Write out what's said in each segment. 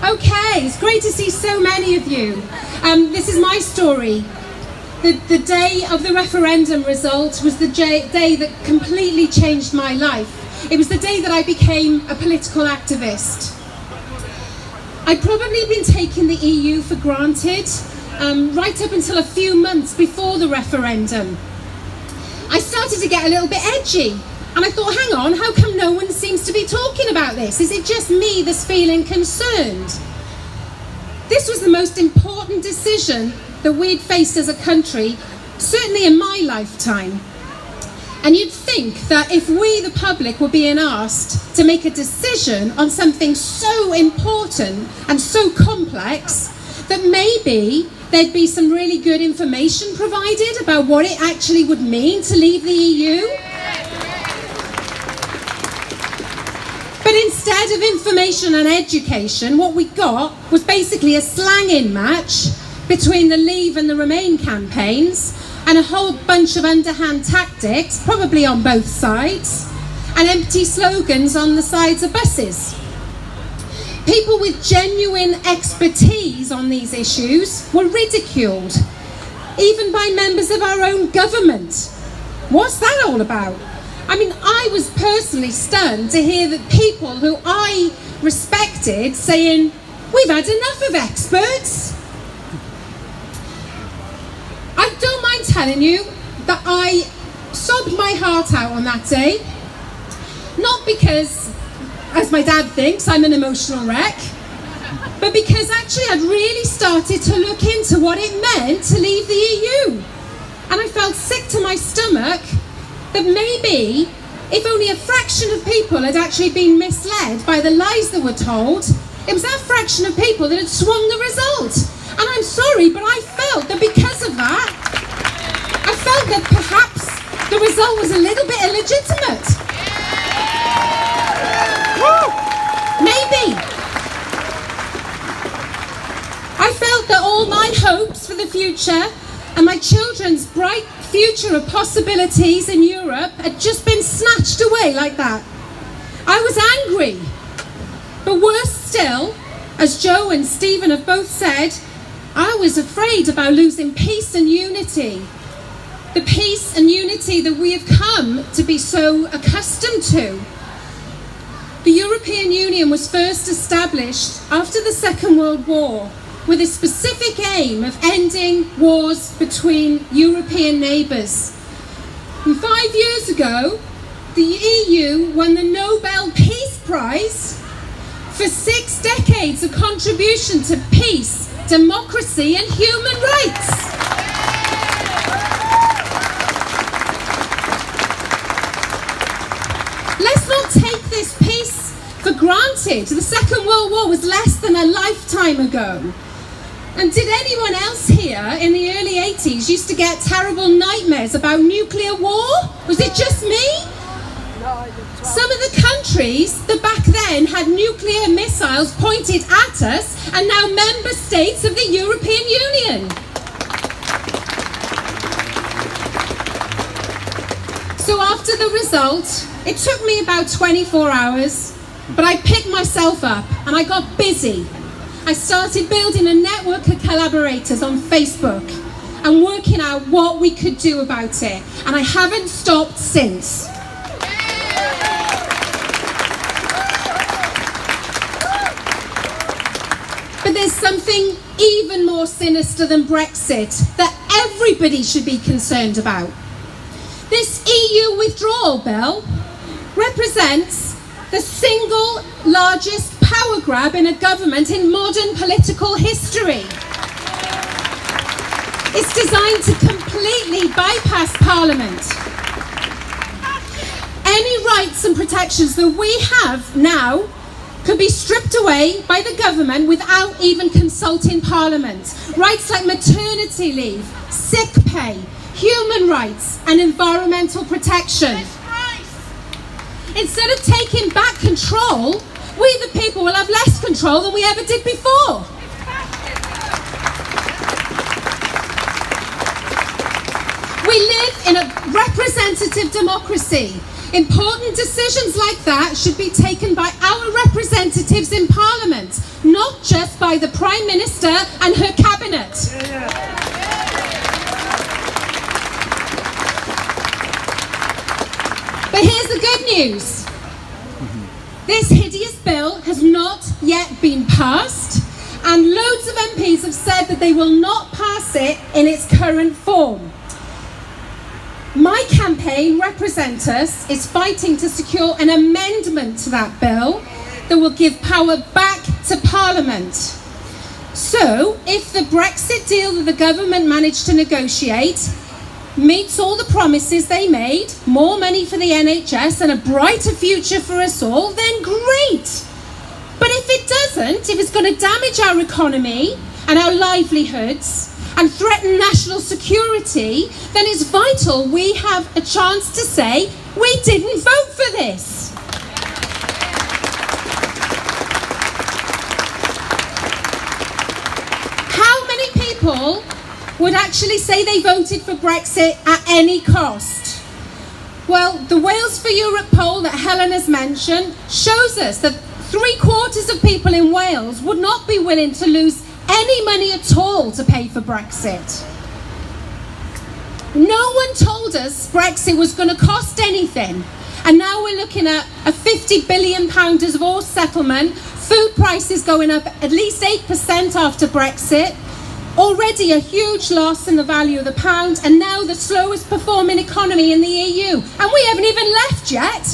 Okay, it's great to see so many of you. This is my story. The day of the referendum result was the day that completely changed my life. It was the day that I became a political activist. I'd probably been taking the EU for granted right up until a few months before the referendum. I started to get a little bit edgy. And I thought, hang on, how come no one seems to be talking about this? Is it just me that's feeling concerned? This was the most important decision that we'd faced as a country, certainly in my lifetime. And you'd think that if we, the public, were being asked to make a decision on something so important and so complex, that maybe there'd be some really good information provided about what it actually would mean to leave the EU. But instead of information and education, what we got was basically a slanging match between the Leave and the Remain campaigns, and a whole bunch of underhand tactics, probably on both sides, and empty slogans on the sides of buses. People with genuine expertise on these issues were ridiculed, even by members of our own government. What's that all about? I mean, I was personally stunned to hear that people who I respected saying, we've had enough of experts. I don't mind telling you that I sobbed my heart out on that day. Not because, as my dad thinks, I'm an emotional wreck, but because actually I'd really started to look into what it meant to leave the EU. And I felt sick to my stomach that maybe, if only a fraction of people had actually been misled by the lies that were told, it was that fraction of people that had swung the result. And I'm sorry, but I felt that because of that, I felt that perhaps the result was a little bit illegitimate. Maybe. I felt that all my hopes for the future and my children's bright future of possibilities in Europe had just been snatched away like that. I was angry. But worse still, as Joe and Stephen have both said, I was afraid about losing peace and unity. The peace and unity that we have come to be so accustomed to. The European Union was first established after the Second World War, with a specific aim of ending wars between European neighbours. And 5 years ago, the EU won the Nobel Peace Prize for 6 decades of contribution to peace, democracy and human rights. Let's not take this peace for granted. The Second World War was less than a lifetime ago. And did anyone else here in the early 80s used to get terrible nightmares about nuclear war? Was it just me? Some of the countries that back then had nuclear missiles pointed at us are now member states of the European Union. So after the result, it took me about 24 hours, but I picked myself up and I got busy. I started building a network of collaborators on Facebook and working out what we could do about it. And I haven't stopped since. But there's something even more sinister than Brexit that everybody should be concerned about. This EU withdrawal bill represents the single largest power grab in a government in modern political history. It's designed to completely bypass Parliament. Any rights and protections that we have now could be stripped away by the government without even consulting Parliament. Rights like maternity leave, sick pay, human rights and environmental protection. Instead of taking back control, we the people will have less control than we ever did before. We live in a representative democracy. Important decisions like that should be taken by our representatives in Parliament, not just by the Prime Minister and her cabinet. But here's the good news. This hideous bill has not yet been passed, and loads of MPs have said that they will not pass it in its current form. My campaign, Represent Us, is fighting to secure an amendment to that bill that will give power back to Parliament. So, if the Brexit deal that the government managed to negotiate meets all the promises they made, more money for the NHS and a brighter future for us all, then great. But if it doesn't, if it's going to damage our economy and our livelihoods and threaten national security, then it's vital we have a chance to say we didn't vote for this. How many people would actually say they voted for Brexit at any cost? Well, the Wales for Europe poll that Helen has mentioned shows us that 3/4 of people in Wales would not be willing to lose any money at all to pay for Brexit. No one told us Brexit was going to cost anything, and now we're looking at a £50 billion divorce settlement, food prices going up at least 8% after Brexit, already a huge loss in the value of the pound, and now the slowest performing economy in the EU, and we haven't even left yet.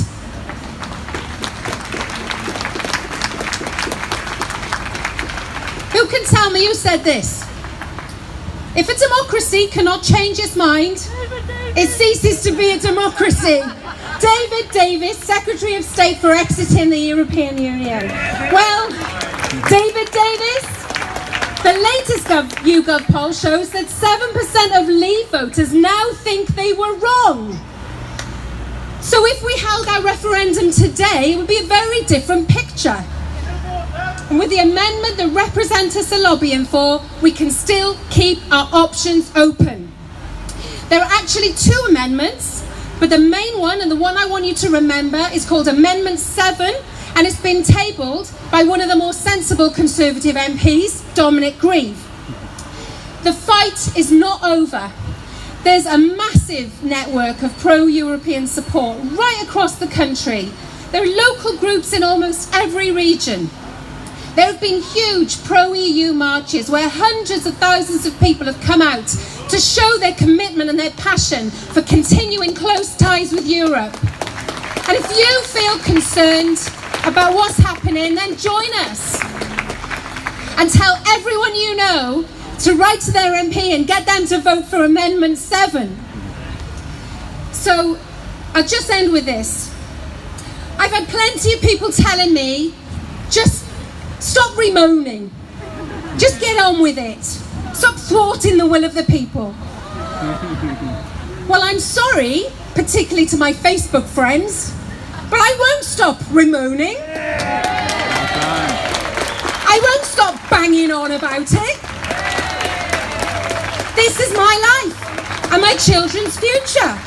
Who can tell me who said this? If a democracy cannot change its mind, it ceases to be a democracy. David Davis, Secretary of State for exiting the European Union. Well, David Davis, the latest YouGov poll shows that 7% of Leave voters now think they were wrong. So if we held our referendum today, it would be a very different picture. And with the amendment that Represent Us are lobbying for, we can still keep our options open. There are actually 2 amendments, but the main one, and the one I want you to remember, is called Amendment 7, and it's been tabled by one of the more sensible Conservative MPs, Dominic Grieve. The fight is not over. There's a massive network of pro-European support right across the country. There are local groups in almost every region. There have been huge pro-EU marches where hundreds of thousands of people have come out to show their commitment and their passion for continuing close ties with Europe. And if you feel concerned about what's happening, then join us. And tell everyone you know to write to their MP and get them to vote for Amendment 7. So, I'll just end with this. I've had plenty of people telling me, just stop bemoaning. Just get on with it. Stop thwarting the will of the people. Well, I'm sorry, particularly to my Facebook friends, but I won't stop bemoaning. I won't stop banging on about it. This is my life and my children's future.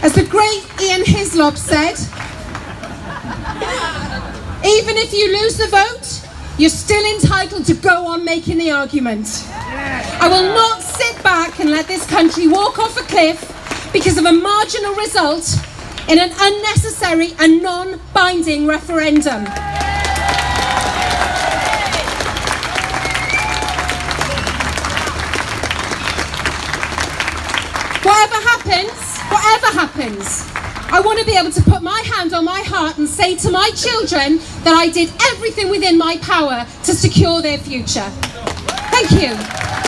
As the great Ian Hislop said, even if you lose the vote, you're still entitled to go on making the argument. I will not sit back and let this country walk off a cliff because of a marginal result in an unnecessary and non-binding referendum. Whatever happens, I want to be able to put my hand on my heart and say to my children that I did everything within my power to secure their future. Thank you.